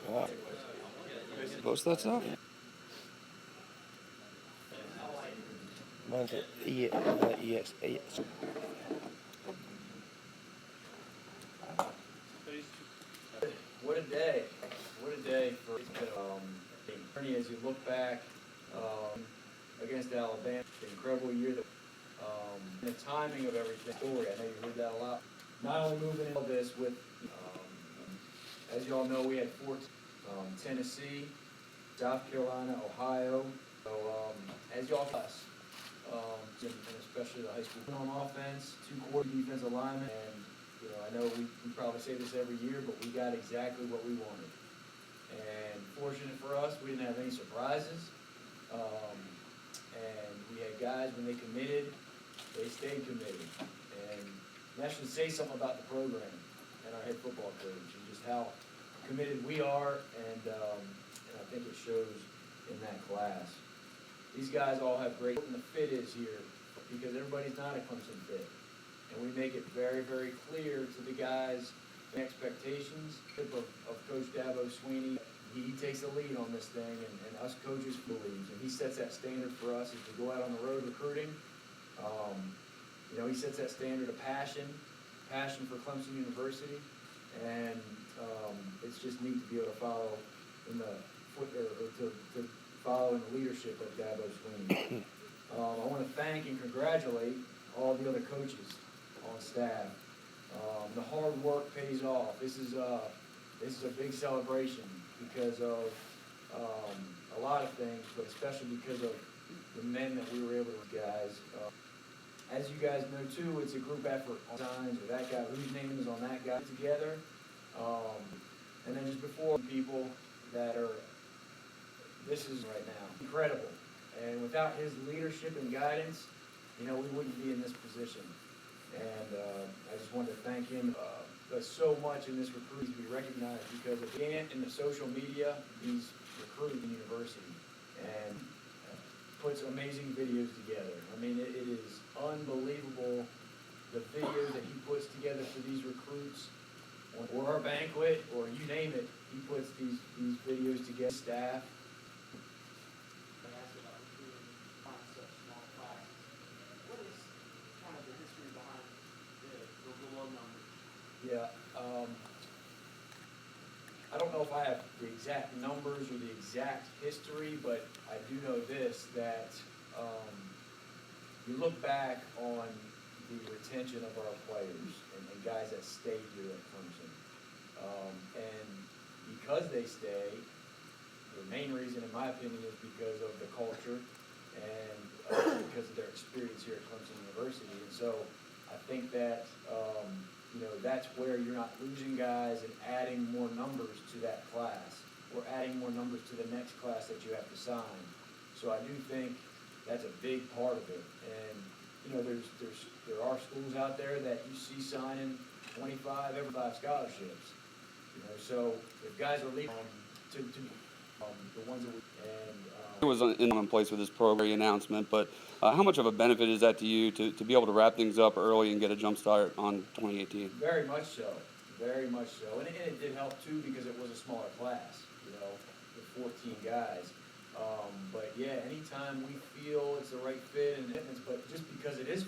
Wow. Post that stuff? Mine's at EX. What a day. What a day for Ernie as you look back against Alabama. Incredible year. The timing of everything. Story. I know you heard that a lot. Not only moving into this with, as you all know, we had four Tennessee, South Carolina, Ohio. So as y'all us, and especially the high school on offense, two core defensive linemen, and I know we probably say this every year, but we got exactly what we wanted. And fortunate for us, we didn't have any surprises. And we had guys, when they committed, they stayed committed. And that should say something about the program and our head football coach and just how committed we are, and I think it shows in that class. These guys all have great, and the fit is here because everybody's not a Clemson fit. And we make it very, very clear to the guys the expectations of Coach Dabo Swinney. He takes the lead on this thing, and us coaches believes, and he sets that standard for us as we go out on the road recruiting. He sets that standard of passion for Clemson University, and it's just neat to be able to follow in the to follow in the leadership of Dabo Swinney. I want to thank and congratulate all the other coaches on staff. The hard work pays off. This is a big celebration because of a lot of things, but especially because of the men that we were able to guys. As you guys know too, it's a group effort on signs or that guy, whose name is on that guy together. And then just before people that are, this is right now incredible. And without his leadership and guidance, we wouldn't be in this position. And I just wanted to thank him. Does so much in this recruiting to be recognized because of Gant and the social media. He's recruiting the university and puts amazing videos together. I mean, it is unbelievable the videos that he puts together for these recruits, or our banquet, or you name it. He puts these videos together. Staff. Yeah, I don't know if I have the exact numbers or the exact history, but I do know this, that you look back on the retention of our players and guys that stay here at Clemson. And because they stay, the main reason, in my opinion, is because of the culture and because of their experience here at Clemson University. And so I think that that's where you're not losing guys and adding more numbers to that class, or adding more numbers to the next class that you have to sign. So I do think that's a big part of it. And there are schools out there that you see signing 25, every 5 scholarships. So if guys are leaving to the ones that It was in place with this program announcement, but how much of a benefit is that to you to be able to wrap things up early and get a jump start on 2018? Very much so. Very much so. And it did help, too, because it was a smaller class, with 14 guys. But, yeah, anytime we feel it's the right fit and commitments, but just because it is,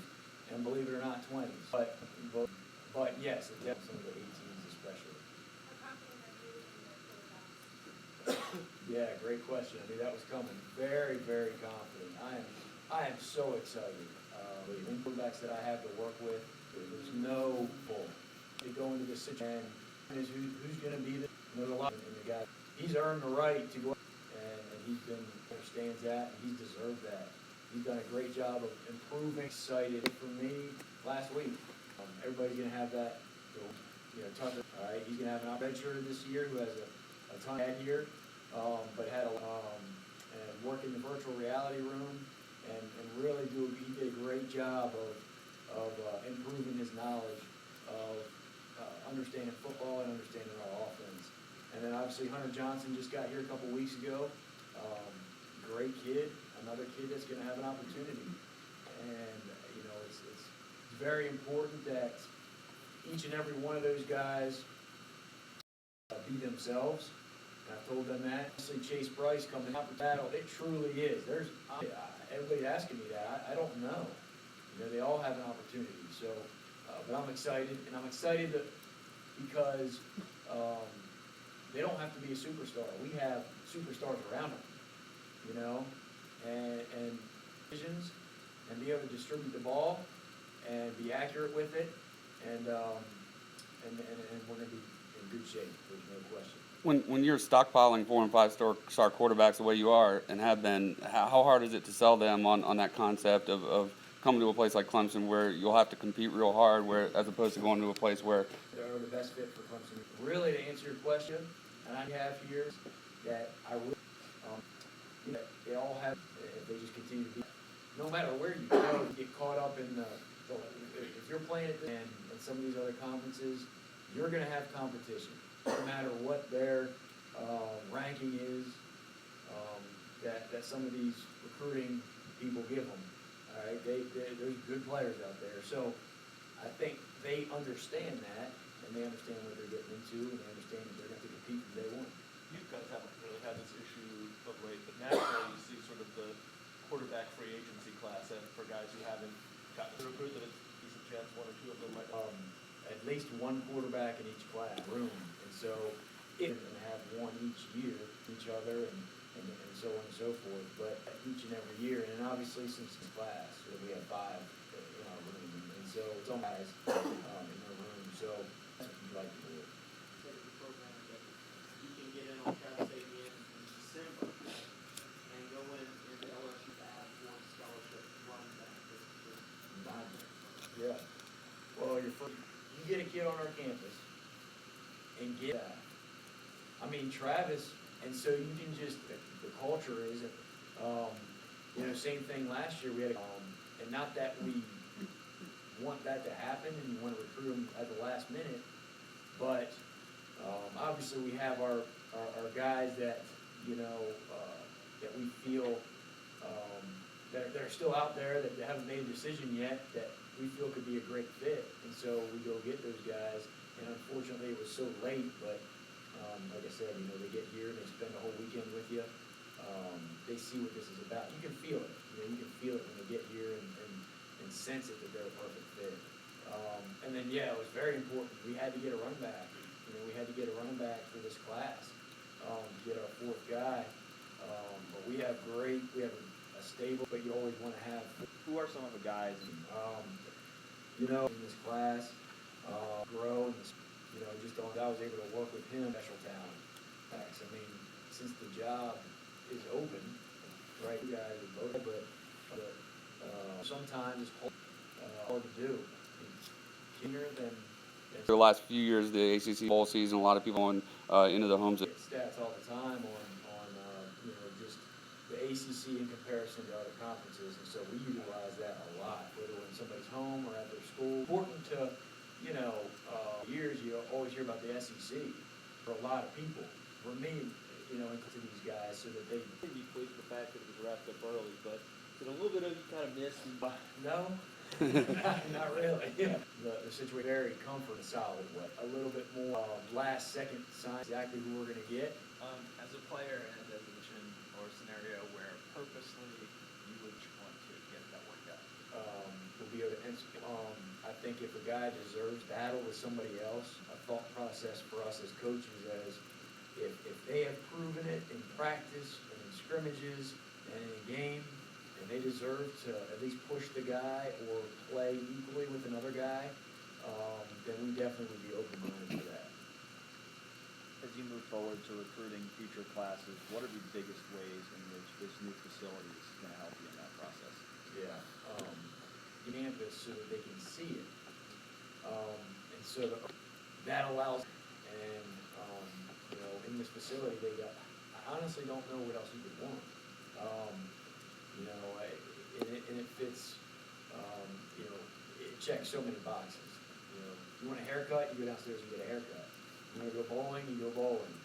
and believe it or not, 20s. But yes, it's definitely some of the 18s especially. Yeah, great question. I knew that was coming. Very, very confident. I am so excited. The quarterbacks that I have to work with, there's no bull. They go into this situation, and who's going to be the lot in the guy. He's earned the right to go, and he's been understands that, and he's deserved that. He's done a great job of improving. Excited for me last week. Everybody's going to have that. Tucker. All right, he's going to have an redshirter this year who has a ton that year. But had and work in the virtual reality room and really he did a great job of improving his knowledge of understanding football and understanding our offense. And then obviously Hunter Johnson just got here a couple weeks ago. Great kid, another kid that's going to have an opportunity. And it's very important that each and every one of those guys be themselves. And I've told them that. Obviously, Chase Bryce coming out for battle, it truly is. Everybody's asking me that. I don't know. You know, they all have an opportunity. So, but I'm excited, and I'm excited because they don't have to be a superstar. We have superstars around them, you know, and visions, and be able to distribute the ball and be accurate with it, and we're going to be in good shape. There's no question. When you're stockpiling 4 and 5 star quarterbacks the way you are and have been, how hard is it to sell them on that concept of coming to a place like Clemson where you'll have to compete real hard, where as opposed to going to a place where They're the best fit for Clemson. Really, to answer your question, and I have years that I would, you know, they all have, if they just continue to be, no matter where you go, you get caught up in if you're playing at and some of these other conferences, you're going to have competition, no matter what their ranking is, that some of these recruiting people give them. All right, there's good players out there. So I think they understand that, and they understand what they're getting into, and they understand that they're going to compete from day one. You guys haven't really had this issue of late, but naturally you see sort of the quarterback free agency class, and for guys who haven't gotten to recruit, that it's a decent chance one or two of them might. At least one quarterback in each class room, and so if and have one each year, each other, and so on and so forth. But each and every year, and obviously since the class, we have 5 in our room, and so it's all guys in their room. So that's what you'd like to do. The program that you can get in on Cal State in December and go into LSU to have one scholarship running back. Yeah. Well, you get a kid on our campus and get that. I mean, Travis, and so you can just, the culture is, you know, same thing last year. We had, and not that we want that to happen and you want to recruit them at the last minute, but obviously we have our guys that, you know, that we feel that are still out there that haven't made a decision yet that we feel could be a great fit, and so we go get those guys. And unfortunately, it was so late, but like I said, you know, they get here, they spend the whole weekend with you. They see what this is about. You can feel it. You know, you can feel it when they get here and sense it that they're a perfect fit. And then, yeah, it was very important. We had to get a running back. You know, we had to get a running back for this class to get our 4th guy. But we have a stable, but you always want to have. Who are some of the guys? You know, in this class, grow, and you know, I was able to work with him, special talent. I mean, since the job is open, right, you guys are both, but sometimes it's hard to do. Kinder than the last few years, the ACC bowl season, a lot of people going into the homes. Stats all the time on you know, just the ACC in comparison to other conferences, and so we utilize that a lot, whether we're in somebody's home or at their school. Important to, you know, years you always hear about the SEC for a lot of people. For me, you know, to these guys so that they. You pleased with the fact that it was wrapped up early, but did a little bit of you kind of miss? No, not really. Yeah. The situation very comfort and solid way. A little bit more last second sign exactly who we're going to get. As a player and as a mission or scenario where purposely you would want to get that work out? We'll be able to I think if a guy deserves battle with somebody else, a thought process for us as coaches is if they have proven it in practice and in scrimmages and in a game, and they deserve to at least push the guy or play equally with another guy, then we definitely would be open-minded to that. As you move forward to recruiting future classes, what are the biggest ways in which this new facility is going to help you in that process? Yeah, campus so that they can see it, and so that allows. And you know, in this facility, I honestly don't know what else you could want. You know, and it fits. You know, it checks so many boxes. You know, you want a haircut, you go downstairs and get a haircut. You want to go bowling, you go bowling.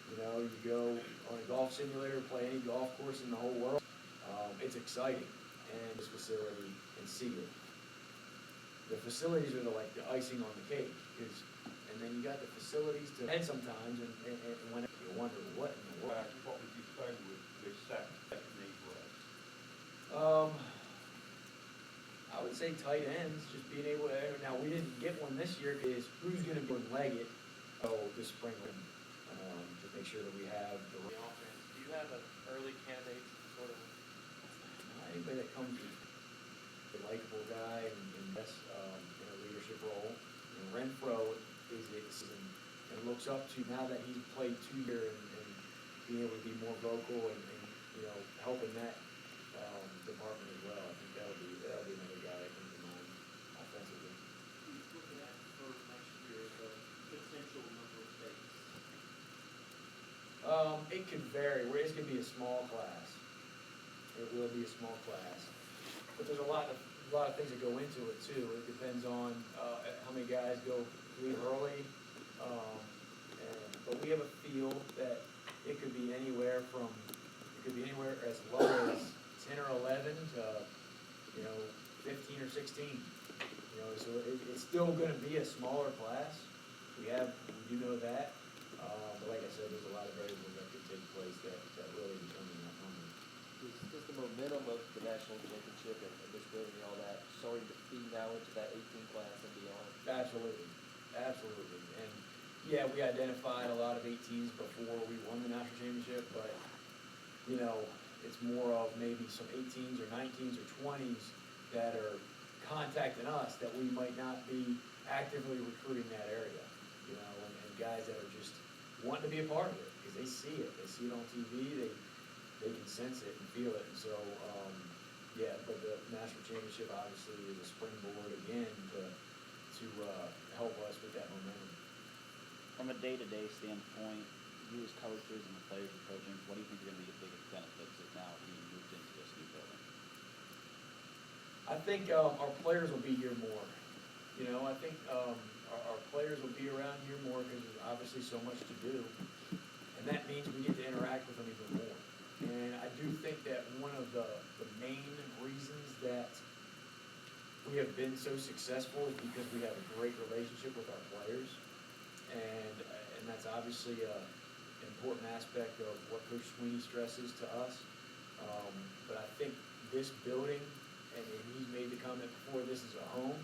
You know, you go on a golf simulator, play any golf course in the whole world. It's exciting, and this facility and see it. The facilities are like the icing on the cake, and and then you got the facilities to, and sometimes, and when you wonder what in the world. What would you say with the second need was? I would say tight ends, just being able to, now, we didn't get one this year, is who's gonna be Leggett, this spring, to make sure that we have the, The offense, do you have an early candidate sort of? anybody that comes with a likable guy and best, in a leadership role. And Renfro and looks up to, now that he's played 2 years and being able to be more vocal and, you know, helping that, department as well. I think that'll be another guy that comes to mind offensively. Who's looking at for next year, the potential number of states? It could vary, it's gonna be a small class. It will be a small class. But there's a lot of things that go into it too. It depends on, how many guys leave early. But we have a feel that it could be anywhere as low as 10 or 11 to, 15 or 16. So it's still gonna be a smaller class. We do know that. But like I said, there's a lot of variables that could take place that really determine that number. Is the momentum of the national championship and this building and all that starting to feed now into that 18 class and beyond? Absolutely. And yeah, we identified a lot of 18s before we won the national championship, but, it's more of maybe some 18s or 19s or 20s that are contacting us that we might not be actively recruiting that area, and guys that are just wanting to be a part of it, because they see it on TV, they can sense it and feel it, and so, but the national championship obviously is a springboard again to help us with that momentum. From a day-to-day standpoint, you as coaches and the players you're coaching, what do you think are gonna be the biggest benefits of now being moved into this new building? I think our players will be here more. I think our players will be around here more because there's obviously so much to do. And that means we get to interact with them even more. And I do think that one of the main reasons that we have been so successful is because we have a great relationship with our players. And that's obviously an important aspect of what Coach Sweeney stresses to us. But I think this building, and he's made the comment before, this is a home,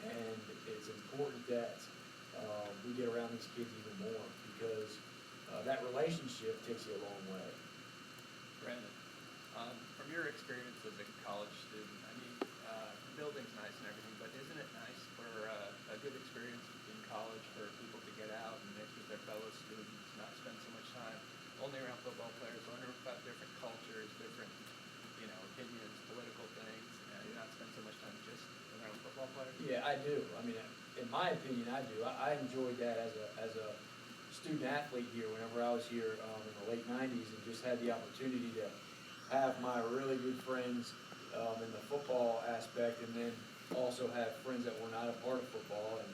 and it's important that we get around these kids even more, because that relationship takes you a long way. Brandon, from your experience as a college student, the building's nice and everything, but isn't it nice for a good experience in college for people to get out and mix with their fellow students, not spend so much time only around football players, learn about different cultures, different, opinions, political things, and not spend so much time just around football players? Yeah, I do. In my opinion, I do. I enjoyed that as a student athlete here whenever I was here in the late 90s, and just had the opportunity to have my really good friends in the football aspect, and then also have friends that were not a part of football. And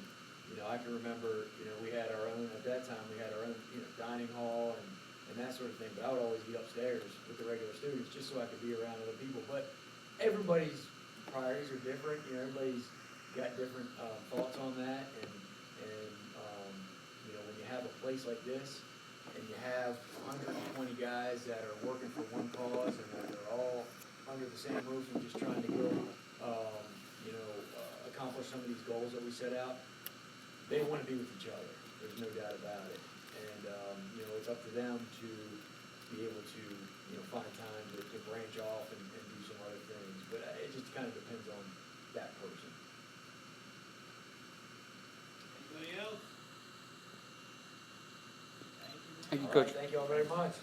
I can remember, we had our own, at that time, we had our own, dining hall and that sort of thing. But I would always be upstairs with the regular students just so I could be around other people. But everybody's priorities are different. Everybody's got different thoughts on that. And when you have a place like this and you have 120 guys that are working for one cause and that they're all under the same roof and just trying to go, accomplish some of these goals that we set out, they want to be with each other. There's no doubt about it. And, it's up to them to be able to, find time to branch off and do some other things. But it just kind of depends on that person. Anybody else? Thank you, All right, Coach. thank you all very much.